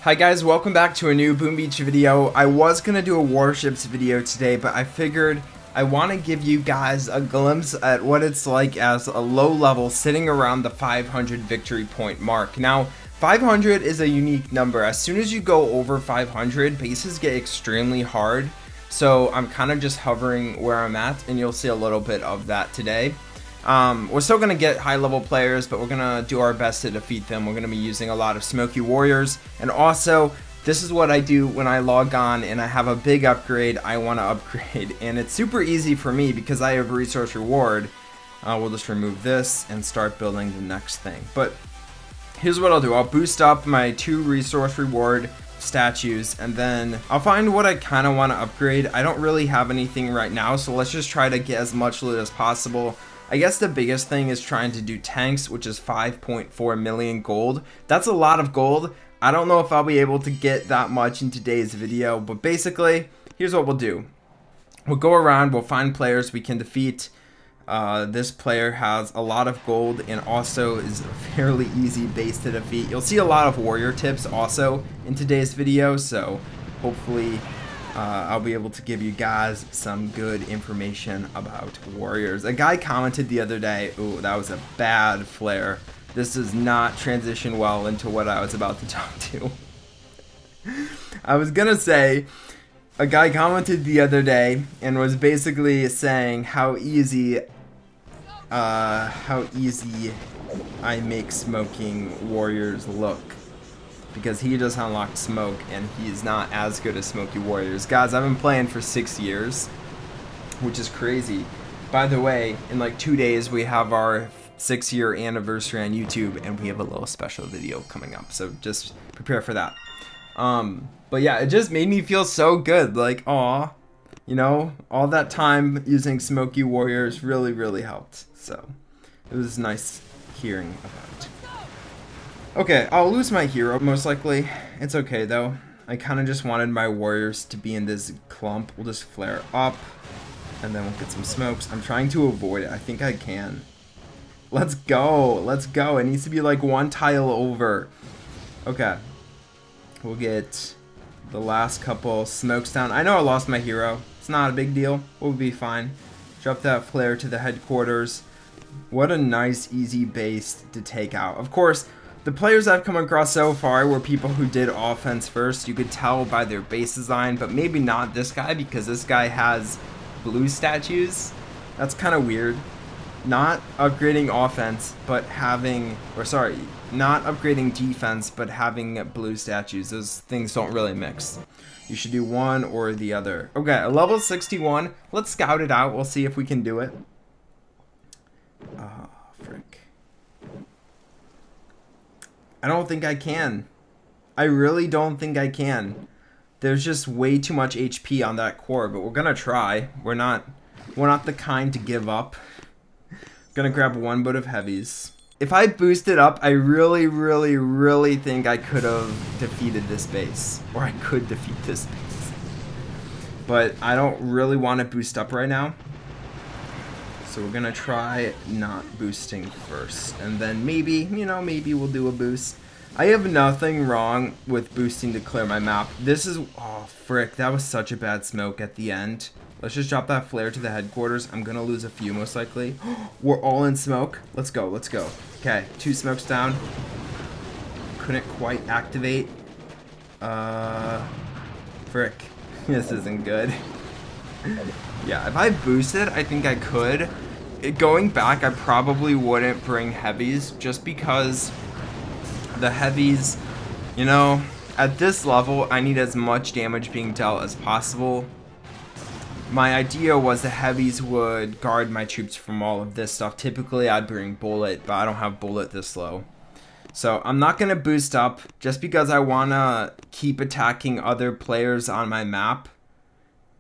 Hi guys, welcome back to a new Boom Beach video. I was gonna do a warships video today, but I figured I want to give you guys a glimpse at what it's like as a low level sitting around the 500 victory point mark. Now, 500 is a unique number. As soon as you go over 500, bases get extremely hard. So I'm kind of just hovering where I'm at, and you'll see a little bit of that today. We're still going to get high level players, but we're going to do our best to defeat them. We're going to be using a lot of smoky warriors, and also this is what I do when I log on and I have a big upgrade I want to upgrade, and it's super easy for me because I have resource reward. We'll just remove this and start building the next thing. But here's what I'll do. I'll boost up my 2 resource reward statues, and then I'll find what I kind of want to upgrade. I don't really have anything right now, so let's just try to get as much loot as possible. I guess the biggest thing is trying to do tanks, which is 5.4 million gold. That's a lot of gold. I don't know if I'll be able to get that much in today's video, but basically, here's what we'll do. We'll go around, we'll find players we can defeat. This player has a lot of gold and also is a fairly easy base to defeat. You'll see a lot of warrior tips also in today's video, so hopefully I'll be able to give you guys some good information about warriors. A guy commented the other day, ooh, that was a bad flare. This does not transition well into what I was about to talk to. I was gonna say, a guy commented the other day and was basically saying how easy I make smoking warriors look, because he just unlocked smoke and he's not as good as smoky warriors. Guys, I've been playing for 6 years, which is crazy. By the way, in like 2 days we have our 6-year anniversary on YouTube, and we have a little special video coming up, so just prepare for that. But yeah, it just made me feel so good, like, aw, you know, all that time using smoky warriors really helped, so it was nice hearing about it. Okay, I'll lose my hero most likely. It's okay though. I kind of just wanted my warriors to be in this clump. We'll just flare up, and then we'll get some smokes. I'm trying to avoid it. I think I can. Let's go. Let's go. It needs to be like 1 tile over. Okay. We'll get the last couple smokes down. I know I lost my hero. It's not a big deal. We'll be fine. Drop that flare to the headquarters. What a nice, easy base to take out. Of course, the players I've come across so far were people who did offense first. You could tell by their base design, but maybe not this guy, because this guy has blue statues. That's kind of weird. Not upgrading offense, but having, or sorry, not upgrading defense, but having blue statues. Those things don't really mix. You should do one or the other. Okay, a level 61. Let's scout it out. We'll see if we can do it. Oh, frick. I don't think I can. I really don't think I can. There's just way too much HP on that core, but we're gonna try. We're not the kind to give up. Gonna grab 1 boat of heavies. If I boosted up, I really think I could have defeated this base, or I could defeat this base. But I don't really want to boost up right now. So we're gonna try not boosting first, and then maybe, you know, maybe we'll do a boost. I have nothing wrong with boosting to clear my map. This is, oh frick, that was such a bad smoke at the end. Let's just drop that flare to the headquarters. I'm gonna lose a few most likely. We're all in smoke. Let's go, let's go. Okay, 2 smokes down. Couldn't quite activate. Frick, this isn't good. Yeah, if I boosted, I think I could. Going back, I probably wouldn't bring heavies, just because the heavies, you know, at this level, I need as much damage being dealt as possible. My idea was the heavies would guard my troops from all of this stuff. Typically, I'd bring bullet, but I don't have bullet this low. So I'm not going to boost up, just because I want to keep attacking other players on my map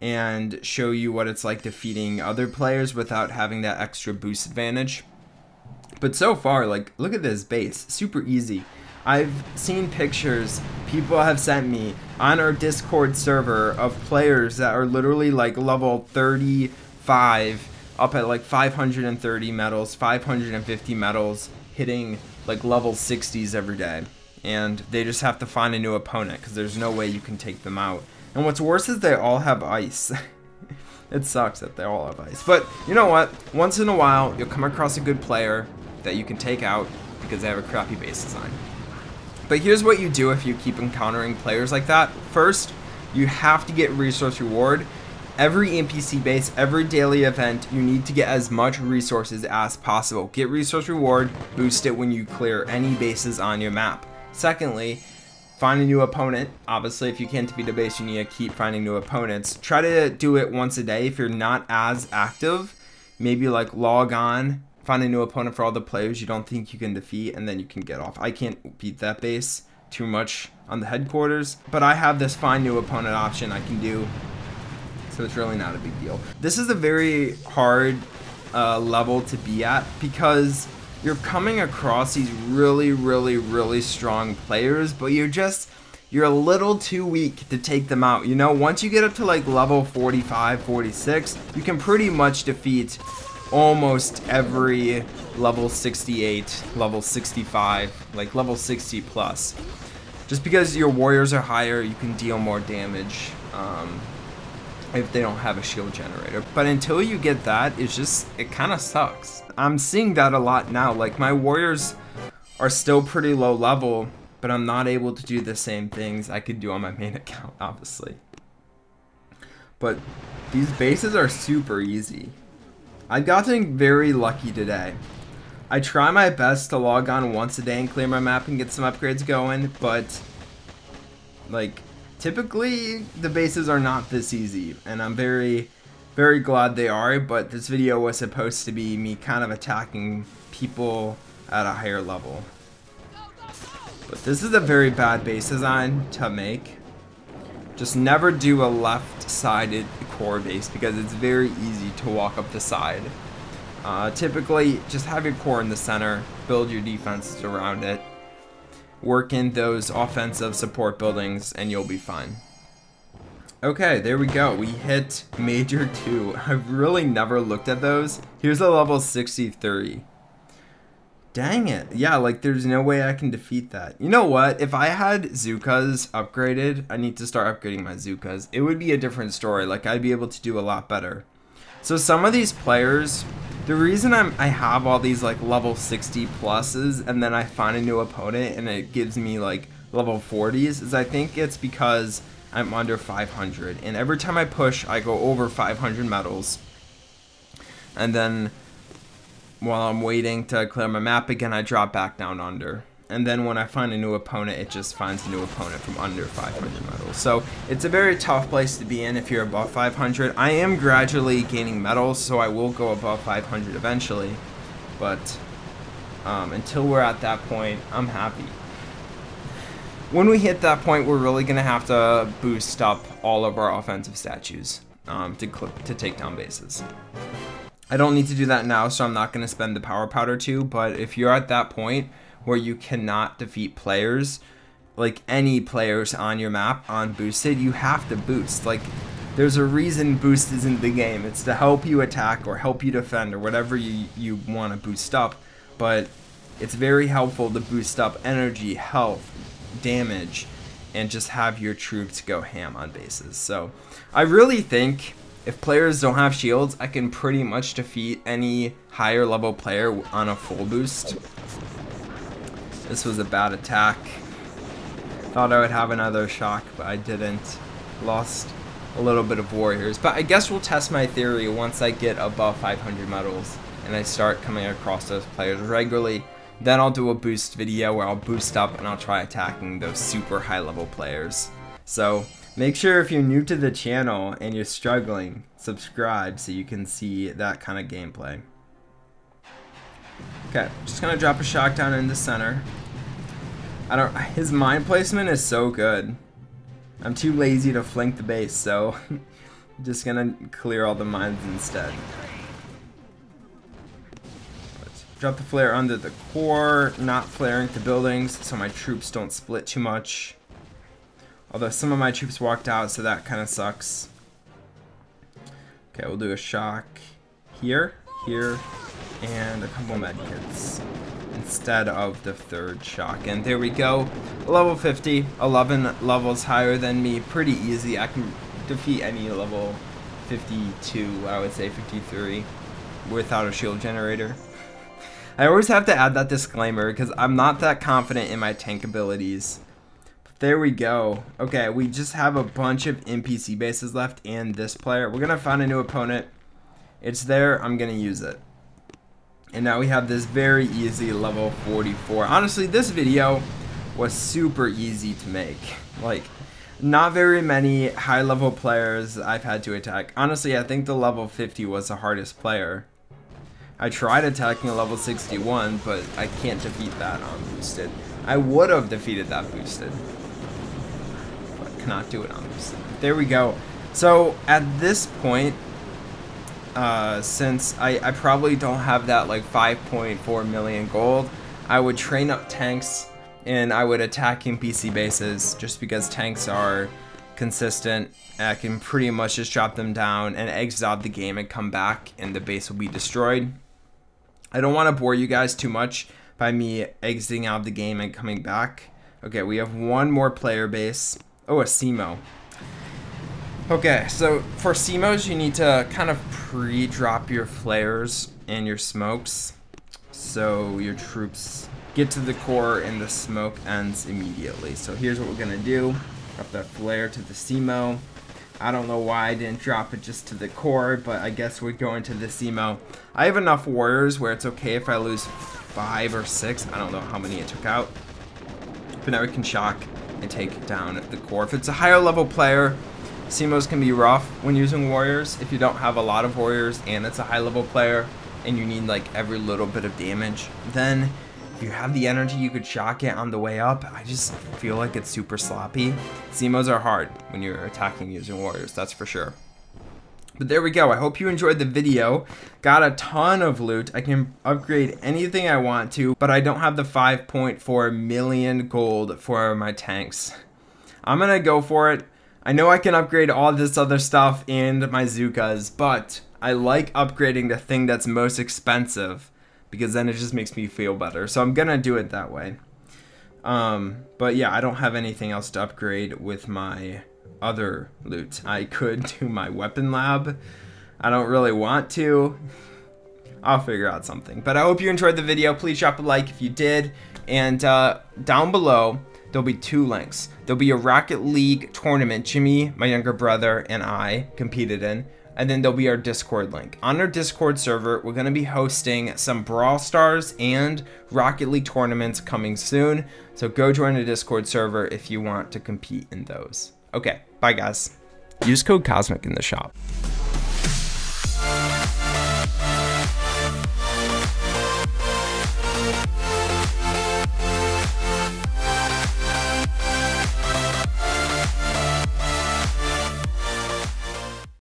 and show you what it's like defeating other players without having that extra boost advantage. But so far, like, look at this base, super easy. I've seen pictures people have sent me on our Discord server of players that are literally like level 35 up at like 530 medals, 550 medals, hitting like level 60s every day. and they just have to find a new opponent because there's no way you can take them out. And what's worse is they all have ice. It sucks that they all have ice. But you know what? Once in a while, you'll come across a good player that you can take out because they have a crappy base design. But here's what you do if you keep encountering players like that. First, you have to get resource reward. Every NPC base, every daily event, you need to get as much resources as possible. Get resource reward, boost it when you clear any bases on your map. Secondly, find a new opponent. Obviously, if you can't defeat a base, you need to keep finding new opponents. Try to do it once a day. If you're not as active, maybe like log on, find a new opponent for all the players you don't think you can defeat, and then you can get off. I can't beat that base too much on the headquarters, but I have this find new opponent option I can do, so it's really not a big deal. This is a very hard level to be at because you're coming across these really strong players, but you're a little too weak to take them out. You know, once you get up to like level 45, 46, you can pretty much defeat almost every level 68, level 65, like level 60 plus. Just because your warriors are higher, you can deal more damage if they don't have a shield generator. But until you get that, it kind of sucks. I'm seeing that a lot now. Like, my warriors are still pretty low level, but I'm not able to do the same things I could do on my main account, obviously. But these bases are super easy. I've gotten very lucky today. I try my best to log on once a day and clear my map and get some upgrades going, but like typically the bases are not this easy, and I'm very glad they are. But this video was supposed to be me kind of attacking people at a higher level. But this is a very bad base design to make. Just never do a left-sided core base because it's very easy to walk up the side. Typically, just have your core in the center, build your defenses around it, work in those offensive support buildings, and you'll be fine. Okay, there we go. We hit Major 2. I've really never looked at those. Here's a level 63. Dang it. Yeah, like there's no way I can defeat that. You know what? If I had Zukas upgraded, I need to start upgrading my Zukas. It would be a different story. Like, I'd be able to do a lot better. So some of these players, the reason I have all these like level 60 pluses and then I find a new opponent and it gives me like level 40s is I think it's because I'm under 500. And every time I push, I go over 500 medals. And then while I'm waiting to clear my map again, I drop back down under. And then when I find a new opponent, it just finds a new opponent from under 500 medals. So it's a very tough place to be in if you're above 500. I am gradually gaining medals, so I will go above 500 eventually. But until we're at that point, I'm happy. When we hit that point, we're really going to have to boost up all of our offensive statues to take down bases. I don't need to do that now, so I'm not going to spend the power powder too, but if you're at that point where you cannot defeat players, like any players on your map on boosted, you have to boost. Like, there's a reason boost is in the game. It's to help you attack or help you defend or whatever you want to boost up, but it's very helpful to boost up energy, health, damage, and just have your troops go ham on bases. So I really think if players don't have shields, I can pretty much defeat any higher level player on a full boost. This was a bad attack. Thought I would have another shock, but I didn't. Lost a little bit of warriors. But I guess we'll test my theory once I get above 500 medals and I start coming across those players regularly. Then I'll do a boost video where I'll boost up and I'll try attacking those super high level players. So make sure if you're new to the channel and you're struggling, subscribe so you can see that kind of gameplay. Okay, just gonna drop a shock down in the center. His mine placement is so good. I'm too lazy to flank the base, so I'm just gonna clear all the mines instead. Let's drop the flare under the core, not flaring the buildings so my troops don't split too much. Although some of my troops walked out, so that kind of sucks. Okay, we'll do a shock here, here, and a couple med kits. And instead of the 3rd shock. And there we go, level 50, 11 levels higher than me, pretty easy. I can defeat any level 52, I would say 53, without a shield generator. I always have to add that disclaimer because I'm not that confident in my tank abilities. But there we go. Okay, we just have a bunch of NPC bases left and this player. We're gonna find a new opponent. It's there, I'm gonna use it. And now we have this very easy level 44. Honestly, this video was super easy to make. Like, not very many high level players I've had to attack. Honestly, I think the level 50 was the hardest player. I tried attacking a level 61, but I can't defeat that on boosted. I would have defeated that boosted, but cannot do it on boosted. There we go. So at this point, since I probably don't have that like 5.4 million gold, I would train up tanks and I would attack NPC bases just because tanks are consistent. I can pretty much just drop them down and exit out the game and come back and the base will be destroyed. I don't want to bore you guys too much by me exiting out of the game and coming back. Okay, we have one more player base. Oh, a CMO. Okay, so for CMOs, you need to kind of pre-drop your flares and your smokes, so your troops get to the core and the smoke ends immediately. So here's what we're gonna do. Drop that flare to the CMO. I don't know why I didn't drop it just to the core, but I guess we're going to the CMO. I have enough warriors where it's okay if I lose 5 or 6. I don't know how many it took out. But now we can shock and take down the core. If it's a higher level player, CMOs can be rough when using warriors. If you don't have a lot of warriors and it's a high level player and you need like every little bit of damage, then if you have the energy, you could shock it on the way up. I just feel like it's super sloppy. CMOs are hard when you're attacking using warriors, that's for sure. But there we go. I hope you enjoyed the video. Got a ton of loot. I can upgrade anything I want to, but I don't have the 5.4 million gold for my tanks. I'm gonna go for it. I know I can upgrade all this other stuff and my Zukas, but I like upgrading the thing that's most expensive, because then it just makes me feel better. So I'm gonna do it that way. But yeah, I don't have anything else to upgrade with my other loot. I could do my weapon lab. I don't really want to. I'll figure out something. But I hope you enjoyed the video. Please drop a like if you did. And down below, there'll be 2 links. There'll be a Rocket League tournament Jimmy, my younger brother, and I competed in. And then there'll be our Discord link. On our Discord server, we're going to be hosting some Brawl Stars and Rocket League tournaments coming soon. So go join the Discord server if you want to compete in those. Okay, bye guys. Use code COSMIC in the shop.